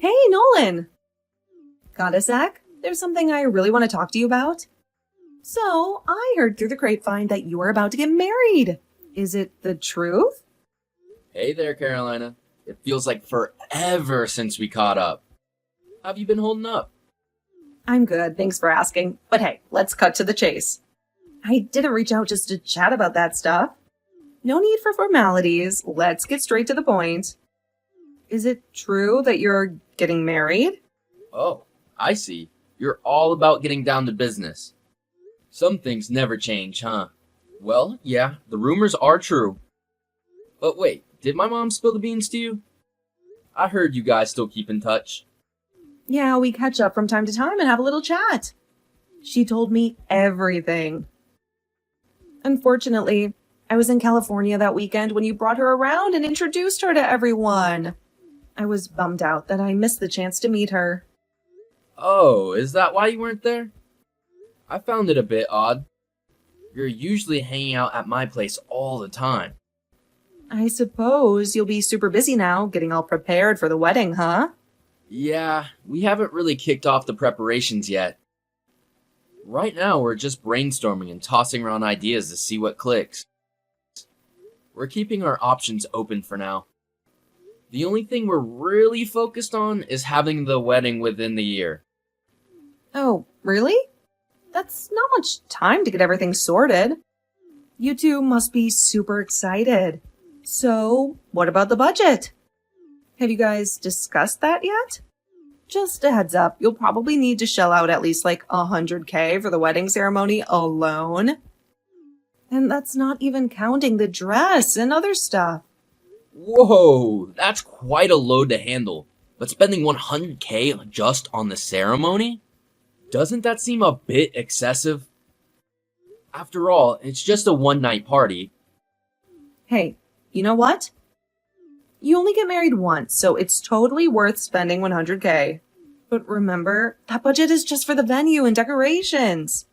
Hey, Nolan! Got a sec? There's something I really want to talk to you about. So, I heard through the grapevine that you are about to get married. Is it the truth? Hey there, Carolina. It feels like forever since we caught up. How have you been holding up? I'm good, thanks for asking. But hey, let's cut to the chase. I didn't reach out just to chat about that stuff. No need for formalities. Let's get straight to the point. Is it true that you're getting married? Oh, I see. You're all about getting down to business. Some things never change, huh? Well, yeah, the rumors are true. But wait, did my mom spill the beans to you? I heard you guys still keep in touch. Yeah, we catch up from time to time and have a little chat. She told me everything. Unfortunately, I was in California that weekend when you brought her around and introduced her to everyone. I was bummed out that I missed the chance to meet her. Oh, is that why you weren't there? I found it a bit odd. You're usually hanging out at my place all the time. I suppose you'll be super busy now, getting all prepared for the wedding, huh? Yeah, we haven't really kicked off the preparations yet. Right now, we're just brainstorming and tossing around ideas to see what clicks. We're keeping our options open for now. The only thing we're really focused on is having the wedding within the year. Oh, really? That's not much time to get everything sorted. You two must be super excited. So, what about the budget? Have you guys discussed that yet? Just a heads up, you'll probably need to shell out at least like $100K for the wedding ceremony alone. And that's not even counting the dress and other stuff. Whoa, that's quite a load to handle. But spending $100K just on the ceremony? Doesn't that seem a bit excessive? After all, it's just a one-night party. Hey, you know what? You only get married once, so it's totally worth spending $100K. But remember, that budget is just for the venue and decorations.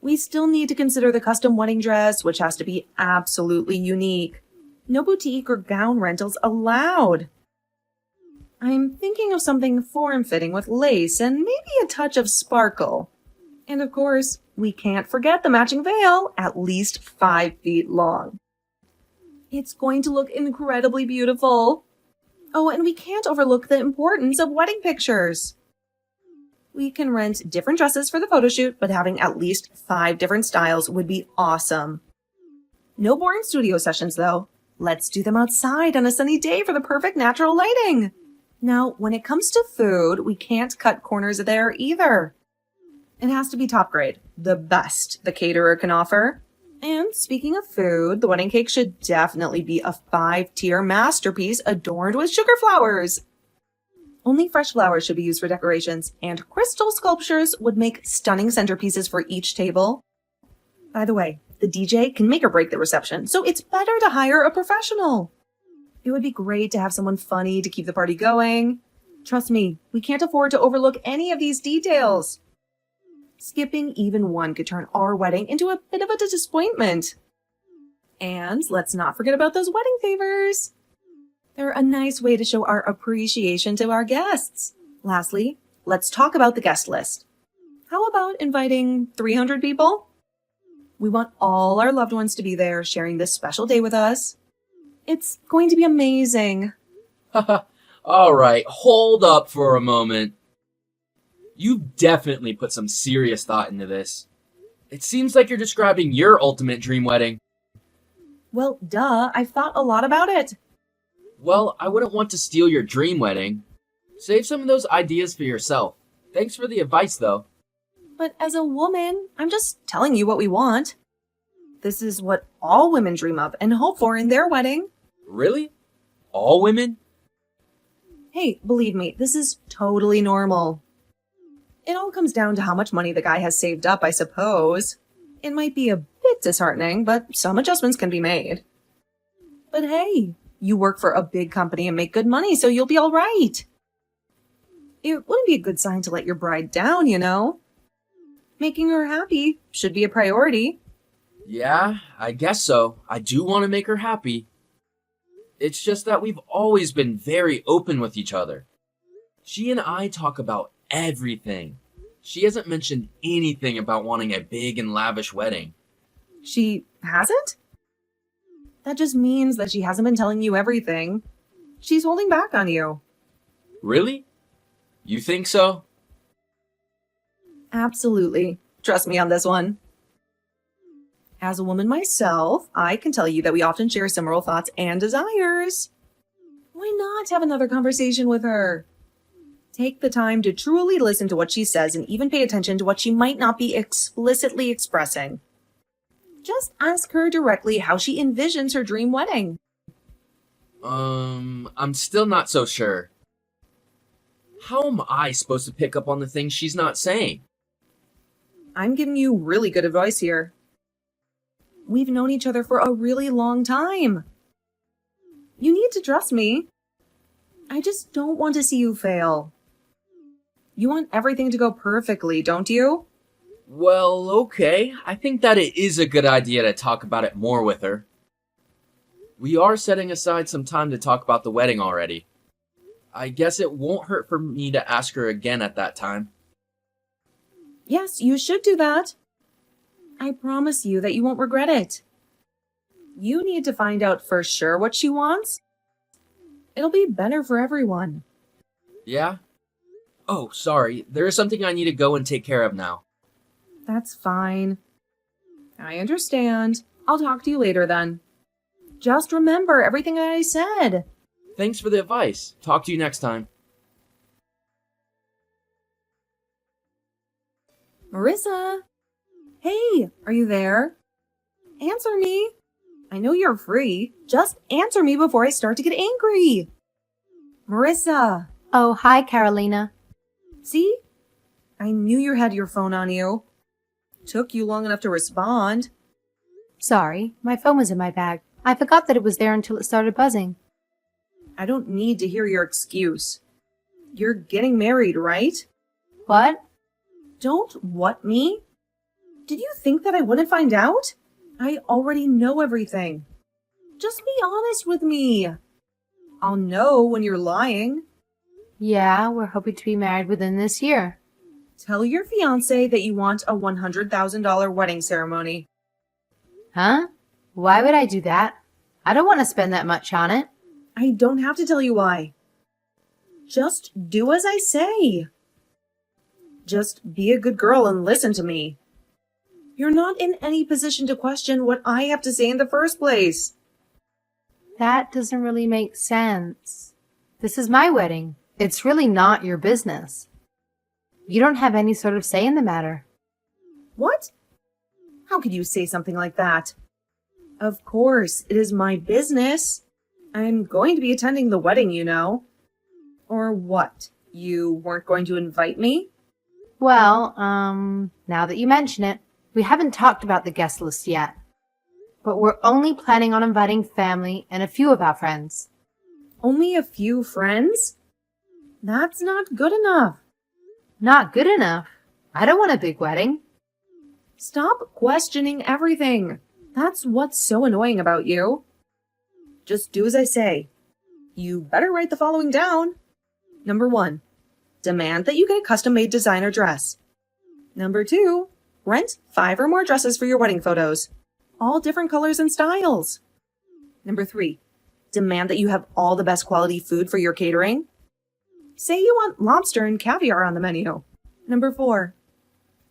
We still need to consider the custom wedding dress, which has to be absolutely unique. No boutique or gown rentals allowed. I'm thinking of something form-fitting with lace and maybe a touch of sparkle. And of course, we can't forget the matching veil, at least 5 feet long. It's going to look incredibly beautiful. Oh, and we can't overlook the importance of wedding pictures. We can rent different dresses for the photo shoot, but having at least 5 different styles would be awesome. No boring studio sessions, though. Let's do them outside on a sunny day for the perfect natural lighting. Now, when it comes to food, we can't cut corners there either. It has to be top grade, the best the caterer can offer. And speaking of food, the wedding cake should definitely be a 5-tier masterpiece adorned with sugar flowers. Only fresh flowers should be used for decorations, and crystal sculptures would make stunning centerpieces for each table. By the way, the DJ can make or break the reception, so it's better to hire a professional. It would be great to have someone funny to keep the party going. Trust me, we can't afford to overlook any of these details. Skipping even one could turn our wedding into a bit of a disappointment. And let's not forget about those wedding favors. They're a nice way to show our appreciation to our guests. Lastly, let's talk about the guest list. How about inviting 300 people? We want all our loved ones to be there sharing this special day with us. It's going to be amazing. All right, hold up for a moment. You've definitely put some serious thought into this. It seems like you're describing your ultimate dream wedding. Well, duh, I've thought a lot about it. Well, I wouldn't want to steal your dream wedding. Save some of those ideas for yourself. Thanks for the advice, though. But as a woman, I'm just telling you what we want. This is what all women dream of and hope for in their wedding. Really? All women? Hey, believe me, this is totally normal. It all comes down to how much money the guy has saved up, I suppose. It might be a bit disheartening, but some adjustments can be made. But hey, you work for a big company and make good money, so you'll be all right. It wouldn't be a good sign to let your bride down, you know? Making her happy should be a priority. Yeah, I guess so. I do want to make her happy. It's just that we've always been very open with each other. She and I talk about everything. She hasn't mentioned anything about wanting a big and lavish wedding. She hasn't? That just means that she hasn't been telling you everything. She's holding back on you. Really? You think so? Absolutely. Trust me on this one. As a woman myself, I can tell you that we often share similar thoughts and desires. Why not have another conversation with her? Take the time to truly listen to what she says and even pay attention to what she might not be explicitly expressing. Just ask her directly how she envisions her dream wedding. I'm still not so sure. How am I supposed to pick up on the things she's not saying? I'm giving you really good advice here. We've known each other for a really long time. You need to trust me. I just don't want to see you fail. You want everything to go perfectly, don't you? Well, okay. I think that it is a good idea to talk about it more with her. We are setting aside some time to talk about the wedding already. I guess it won't hurt for me to ask her again at that time. Yes, you should do that. I promise you that you won't regret it. You need to find out for sure what she wants. It'll be better for everyone. Yeah? Oh, sorry. There is something I need to go and take care of now. That's fine. I understand. I'll talk to you later then. Just remember everything that I said. Thanks for the advice. Talk to you next time. Marissa? Hey, are you there? Answer me. I know you're free. Just answer me before I start to get angry. Marissa. Oh, hi, Carolina. See? I knew you had your phone on you. Took you long enough to respond. Sorry, my phone was in my bag. I forgot that it was there until it started buzzing. I don't need to hear your excuse. You're getting married, right? What? Don't what me? Did you think that I wouldn't find out? I already know everything. Just be honest with me. I'll know when you're lying. Yeah, we're hoping to be married within this year. Tell your fiancé that you want a $100,000 wedding ceremony. Huh? Why would I do that? I don't want to spend that much on it. I don't have to tell you why. Just do as I say. Just be a good girl and listen to me. You're not in any position to question what I have to say in the first place. That doesn't really make sense. This is my wedding. It's really not your business. You don't have any sort of say in the matter. What? How could you say something like that? Of course, it is my business. I'm going to be attending the wedding, you know. Or what? You weren't going to invite me? Well, now that you mention it, we haven't talked about the guest list yet. But we're only planning on inviting family and a few of our friends. Only a few friends? That's not good enough. Not good enough? I don't want a big wedding. Stop questioning everything. That's what's so annoying about you. Just do as I say. You better write the following down. Number 1, demand that you get a custom-made designer dress. Number 2, rent 5 or more dresses for your wedding photos. All different colors and styles. Number 3, demand that you have all the best quality food for your catering. Say you want lobster and caviar on the menu. Number 4,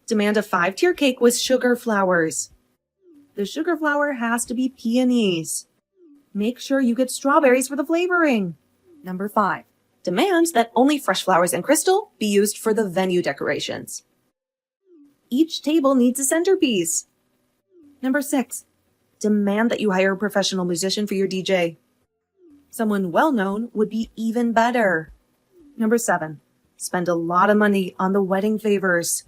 demand a 5-tier cake with sugar flowers. The sugar flower has to be peonies. Make sure you get strawberries for the flavoring. Number 5, demand that only fresh flowers and crystal be used for the venue decorations. Each table needs a centerpiece. Number 6, demand that you hire a professional musician for your DJ. Someone well-known would be even better. Number 7, spend a lot of money on the wedding favors.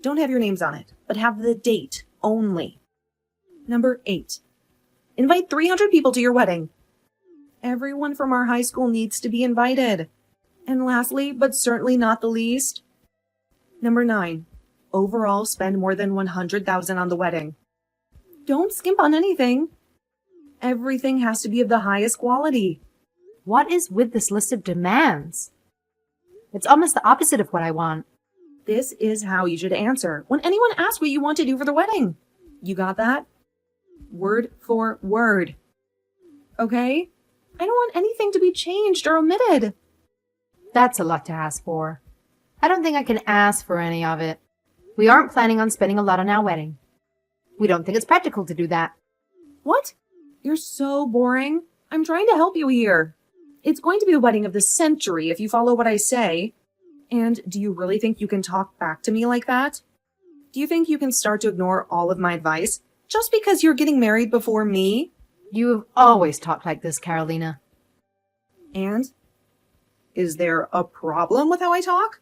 Don't have your names on it, but have the date only. Number 8, invite 300 people to your wedding. Everyone from our high school needs to be invited. And lastly, but certainly not the least, Number 9, overall spend more than $100,000 on the wedding. Don't skimp on anything. Everything has to be of the highest quality. What is with this list of demands? It's almost the opposite of what I want. This is how you should answer when anyone asks what you want to do for the wedding. You got that? Word for word. Okay? I don't want anything to be changed or omitted. That's a lot to ask for. I don't think I can ask for any of it. We aren't planning on spending a lot on our wedding. We don't think it's practical to do that. What? You're so boring. I'm trying to help you here. It's going to be the wedding of the century if you follow what I say. And do you really think you can talk back to me like that? Do you think you can start to ignore all of my advice just because you're getting married before me? You have always talked like this, Carolina. And? Is there a problem with how I talk?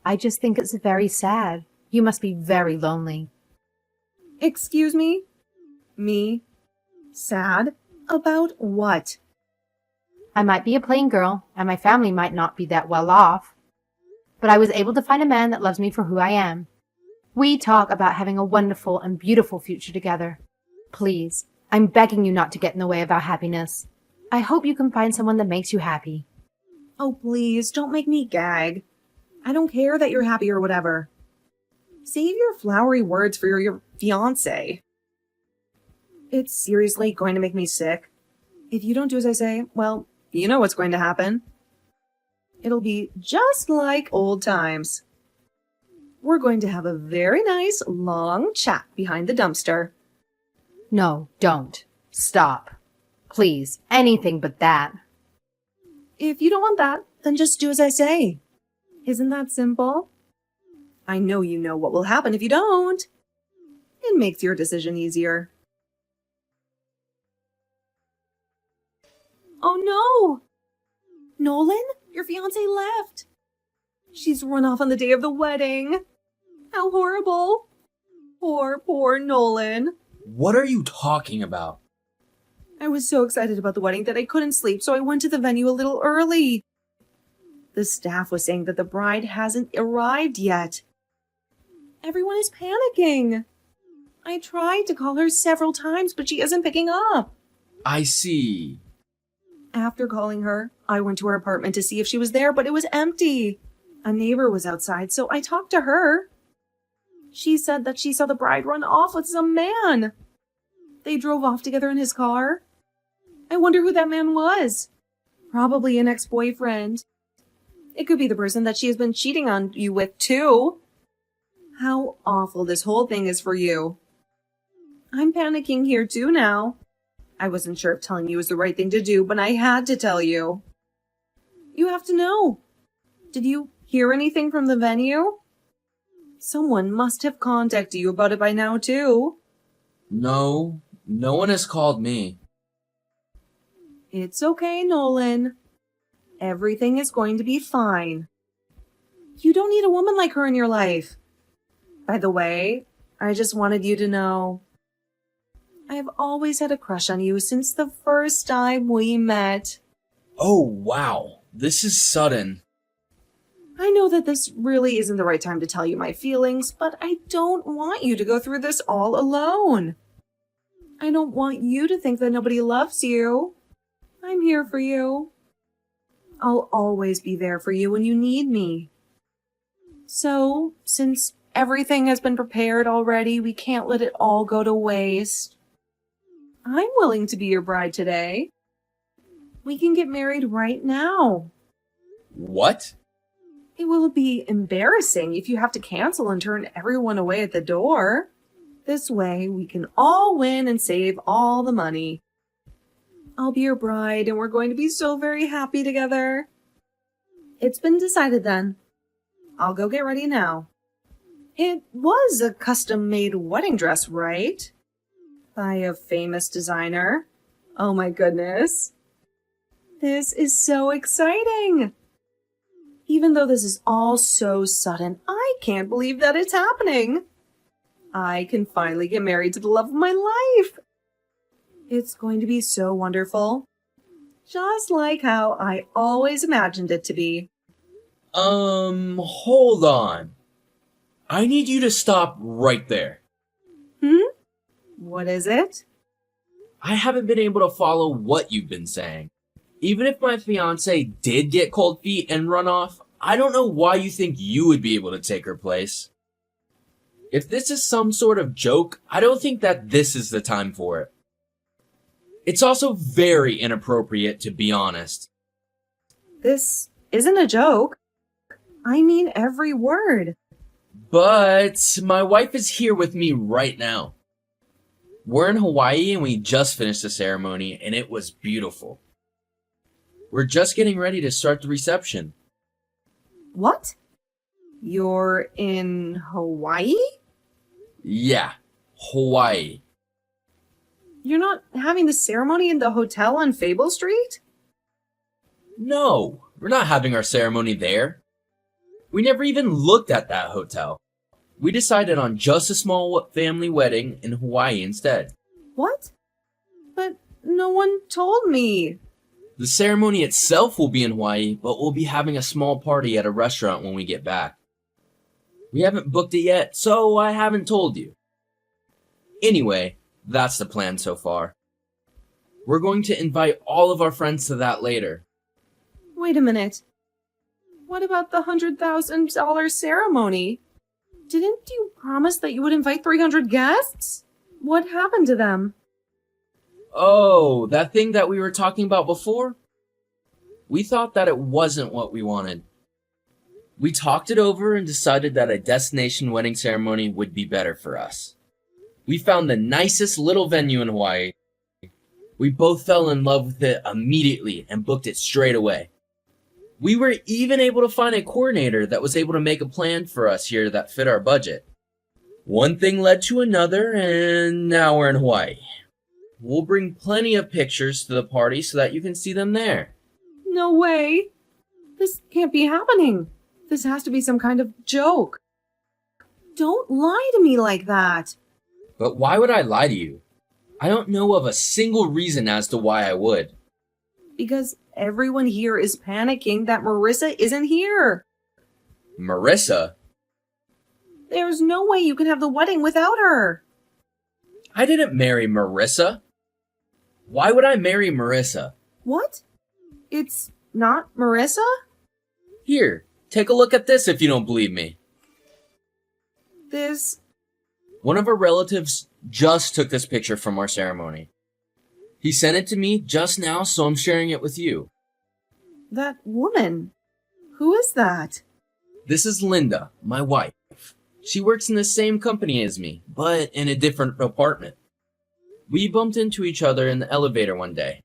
I just think it's very sad. You must be very lonely. Excuse me? Me? Sad? About what? I might be a plain girl, and my family might not be that well off. But I was able to find a man that loves me for who I am. We talk about having a wonderful and beautiful future together. Please, I'm begging you not to get in the way of our happiness. I hope you can find someone that makes you happy. Oh, please, don't make me gag. I don't care that you're happy or whatever. Save your flowery words for your fiancé. It's seriously going to make me sick. If you don't do as I say, well, you know what's going to happen. It'll be just like old times. We're going to have a very nice, long chat behind the dumpster. No, don't. Stop. Please, anything but that. If you don't want that, then just do as I say. Isn't that simple? I know you know what will happen if you don't. It makes your decision easier. Oh no! Nolan, your fiancée left. She's run off on the day of the wedding. How horrible. Poor Nolan. What are you talking about? I was so excited about the wedding that I couldn't sleep, so I went to the venue a little early. The staff was saying that the bride hasn't arrived yet. Everyone is panicking. I tried to call her several times, but she isn't picking up. I see. After calling her, I went to her apartment to see if she was there, but it was empty. A neighbor was outside, so I talked to her. She said that she saw the bride run off with some man. They drove off together in his car. I wonder who that man was. Probably an ex-boyfriend. It could be the person that she has been cheating on you with, too. How awful this whole thing is for you. I'm panicking here, too, now. I wasn't sure if telling you was the right thing to do, but I had to tell you. You have to know. Did you hear anything from the venue? Someone must have contacted you about it by now, too. No one has called me. It's okay, Nolan. Everything is going to be fine. You don't need a woman like her in your life. By the way, I just wanted you to know. I've always had a crush on you since the first time we met. Oh, wow. This is sudden. I know that this really isn't the right time to tell you my feelings, but I don't want you to go through this all alone. I don't want you to think that nobody loves you. I'm here for you. I'll always be there for you when you need me. So, since everything has been prepared already, we can't let it all go to waste. I'm willing to be your bride today. We can get married right now. What? It will be embarrassing if you have to cancel and turn everyone away at the door. This way, we can all win and save all the money. I'll be your bride, and we're going to be so very happy together. It's been decided then. I'll go get ready now. It was a custom-made wedding dress, right? By a famous designer. Oh my goodness. This is so exciting. Even though this is all so sudden, I can't believe that it's happening. I can finally get married to the love of my life. It's going to be so wonderful. Just like how I always imagined it to be. Hold on. I need you to stop right there. What is it? I haven't been able to follow what you've been saying. Even if my fiancé did get cold feet and run off, I don't know why you think you would be able to take her place. If this is some sort of joke, I don't think that this is the time for it. It's also very inappropriate, to be honest. This isn't a joke. I mean every word. But my wife is here with me right now. We're in Hawaii and we just finished the ceremony and it was beautiful. We're just getting ready to start the reception. What? You're in Hawaii? Yeah, Hawaii. You're not having the ceremony in the hotel on Fable Street? No, we're not having our ceremony there. We never even looked at that hotel. We decided on just a small family wedding in Hawaii instead. What? But no one told me. The ceremony itself will be in Hawaii, but we'll be having a small party at a restaurant when we get back. We haven't booked it yet, so I haven't told you. Anyway, that's the plan so far. We're going to invite all of our friends to that later. Wait a minute. What about the $100,000 ceremony? Didn't you promise that you would invite 300 guests? What happened to them? Oh, that thing that we were talking about before? We thought that it wasn't what we wanted. We talked it over and decided that a destination wedding ceremony would be better for us. We found the nicest little venue in Hawaii. We both fell in love with it immediately and booked it straight away. We were even able to find a coordinator that was able to make a plan for us here that fit our budget. One thing led to another, and now we're in Hawaii. We'll bring plenty of pictures to the party so that you can see them there. No way. This can't be happening. This has to be some kind of joke. Don't lie to me like that. But why would I lie to you? I don't know of a single reason as to why I would. Because everyone here is panicking that Marissa isn't here. Marissa? There's no way you can have the wedding without her. I didn't marry Marissa. Why would I marry Marissa? What? It's not Marissa? Here, take a look at this if you don't believe me. This... One of our relatives just took this picture from our ceremony. He sent it to me just now, so I'm sharing it with you. That woman. Who is that? This is Linda, my wife. She works in the same company as me, but in a different department. We bumped into each other in the elevator one day.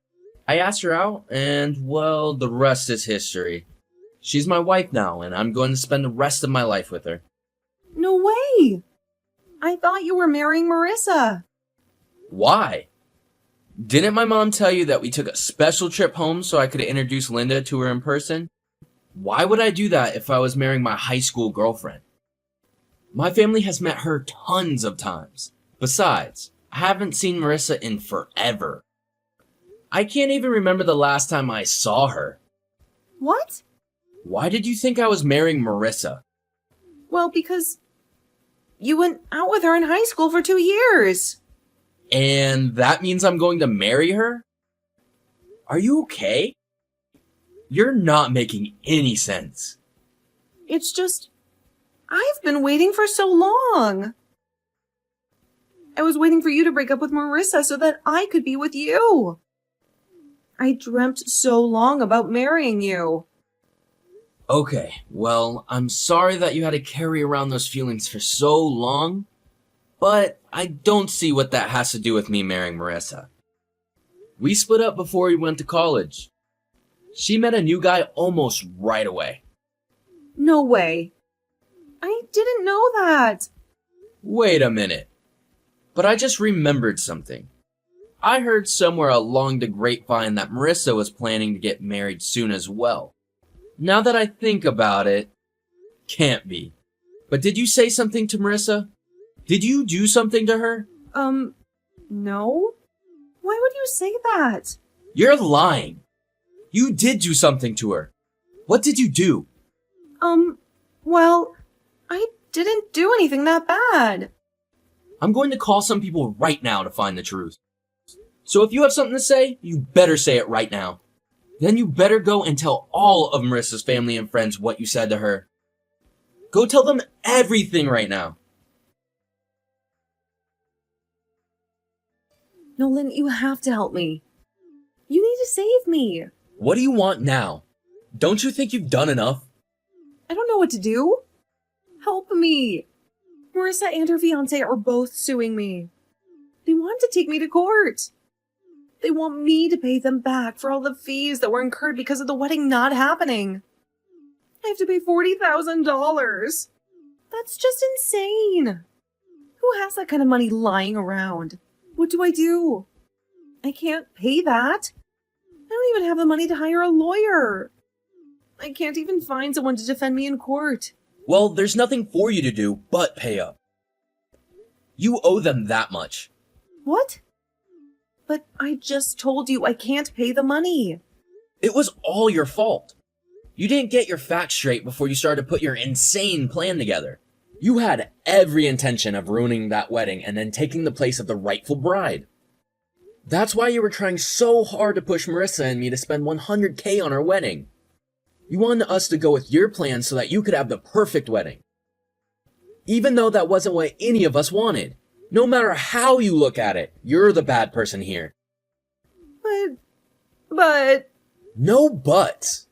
I asked her out, and, well, the rest is history. She's my wife now, and I'm going to spend the rest of my life with her. No way! I thought you were marrying Marissa. Why? Didn't my mom tell you that we took a special trip home so I could introduce Linda to her in person? Why would I do that if I was marrying my high school girlfriend? My family has met her tons of times. Besides, I haven't seen Marissa in forever. I can't even remember the last time I saw her. What? Why did you think I was marrying Marissa? Well, because you went out with her in high school for 2 years. And that means I'm going to marry her? Are you okay? You're not making any sense. It's just, I've been waiting for so long. I was waiting for you to break up with Marissa so that I could be with you. I dreamt so long about marrying you. Okay, well, I'm sorry that you had to carry around those feelings for so long, but I don't see what that has to do with me marrying Marissa. We split up before we went to college. She met a new guy almost right away. No way. I didn't know that. Wait a minute. But I just remembered something. I heard somewhere along the grapevine that Marissa was planning to get married soon as well. Now that I think about it, can't be. But did you say something to Marissa? Did you do something to her? No. Why would you say that? You're lying. You did do something to her. What did you do? Well, I didn't do anything that bad. I'm going to call some people right now to find the truth. So if you have something to say, you better say it right now. Then you better go and tell all of Marissa's family and friends what you said to her. Go tell them everything right now. Nolan, you have to help me. You need to save me. What do you want now? Don't you think you've done enough? I don't know what to do. Help me. Marissa and her fiancé are both suing me. They want to take me to court. They want me to pay them back for all the fees that were incurred because of the wedding not happening. I have to pay $40,000. That's just insane. Who has that kind of money lying around? What do I do? I can't pay that. I don't even have the money to hire a lawyer. I can't even find someone to defend me in court. Well, there's nothing for you to do but pay up. You owe them that much. What? But I just told you I can't pay the money. It was all your fault. You didn't get your facts straight before you started to put your insane plan together. You had every intention of ruining that wedding and then taking the place of the rightful bride. That's why you were trying so hard to push Marissa and me to spend $100K on our wedding. You wanted us to go with your plan so that you could have the perfect wedding. Even though that wasn't what any of us wanted. No matter how you look at it, you're the bad person here. But... No buts.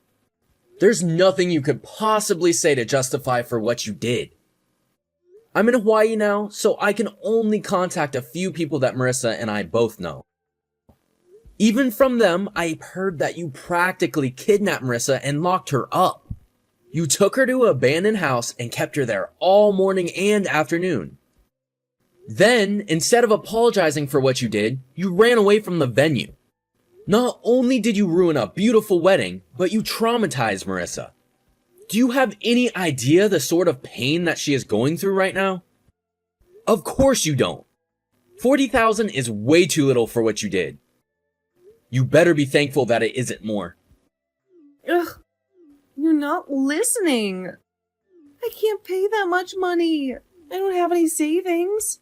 There's nothing you could possibly say to justify for what you did. I'm in Hawaii now, so I can only contact a few people that Marissa and I both know. Even from them, I heard that you practically kidnapped Marissa and locked her up. You took her to an abandoned house and kept her there all morning and afternoon. Then, instead of apologizing for what you did, you ran away from the venue. Not only did you ruin a beautiful wedding, but you traumatized Marissa. Do you have any idea the sort of pain that she is going through right now? Of course you don't. $40,000 is way too little for what you did. You better be thankful that it isn't more. Ugh, you're not listening. I can't pay that much money. I don't have any savings.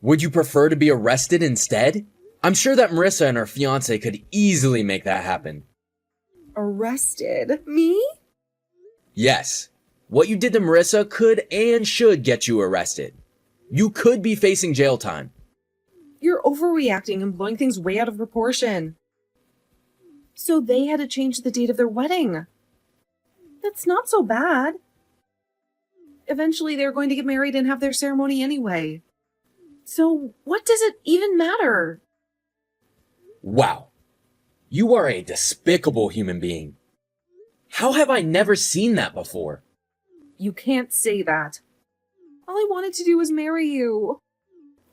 Would you prefer to be arrested instead? I'm sure that Marissa and her fiancé could easily make that happen. Arrested? Me? Yes. What you did to Marissa could and should get you arrested. You could be facing jail time. You're overreacting and blowing things way out of proportion. So they had to change the date of their wedding. That's not so bad. Eventually they're going to get married and have their ceremony anyway. So what does it even matter? Wow. You are a despicable human being. How have I never seen that before? You can't say that. All I wanted to do was marry you.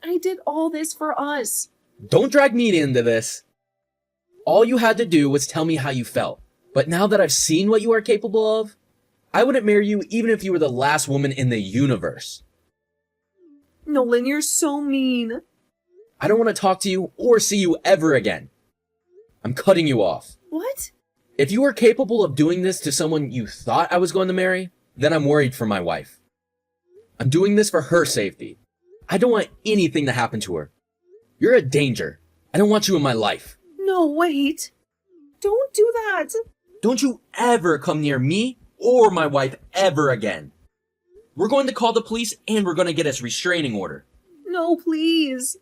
I did all this for us. Don't drag me into this. All you had to do was tell me how you felt. But now that I've seen what you are capable of, I wouldn't marry you even if you were the last woman in the universe. Nolan, you're so mean. I don't want to talk to you or see you ever again. I'm cutting you off. What? If you were capable of doing this to someone you thought I was going to marry, then I'm worried for my wife. I'm doing this for her safety. I don't want anything to happen to her. You're a danger. I don't want you in my life. No, wait. Don't do that. Don't you ever come near me or my wife ever again. We're going to call the police and we're going to get a restraining order. No, please.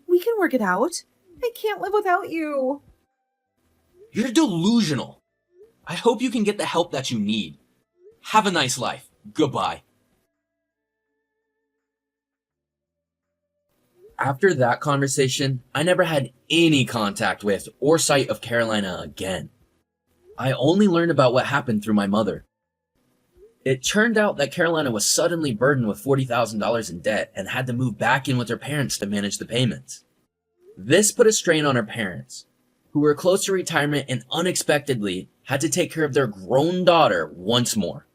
We can work it out. I can't live without you. You're delusional. I hope you can get the help that you need. Have a nice life. Goodbye. After that conversation, I never had any contact with or sight of Carolina again. I only learned about what happened through my mother. It turned out that Carolina was suddenly burdened with $40,000 in debt and had to move back in with her parents to manage the payments. This put a strain on her parents, who were close to retirement and unexpectedly had to take care of their grown daughter once more.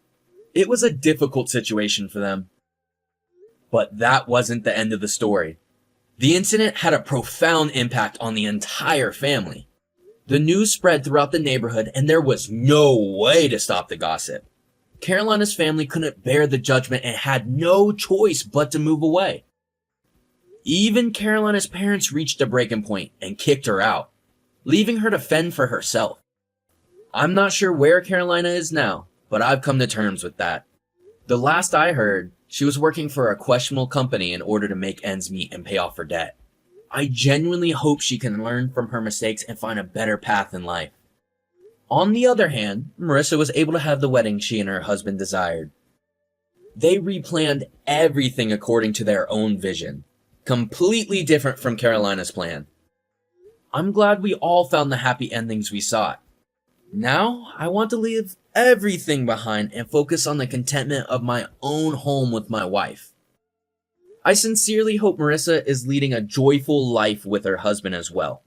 It was a difficult situation for them. But that wasn't the end of the story. The incident had a profound impact on the entire family. The news spread throughout the neighborhood and there was no way to stop the gossip. Carolina's family couldn't bear the judgment and had no choice but to move away. Even Carolina's parents reached a breaking point and kicked her out, leaving her to fend for herself. I'm not sure where Carolina is now, but I've come to terms with that. The last I heard, she was working for a questionable company in order to make ends meet and pay off her debt. I genuinely hope she can learn from her mistakes and find a better path in life. On the other hand, Marissa was able to have the wedding she and her husband desired. They replanned everything according to their own vision, completely different from Carolina's plan. I'm glad we all found the happy endings we sought. Now, I want to leave everything behind and focus on the contentment of my own home with my wife. I sincerely hope Marissa is leading a joyful life with her husband as well.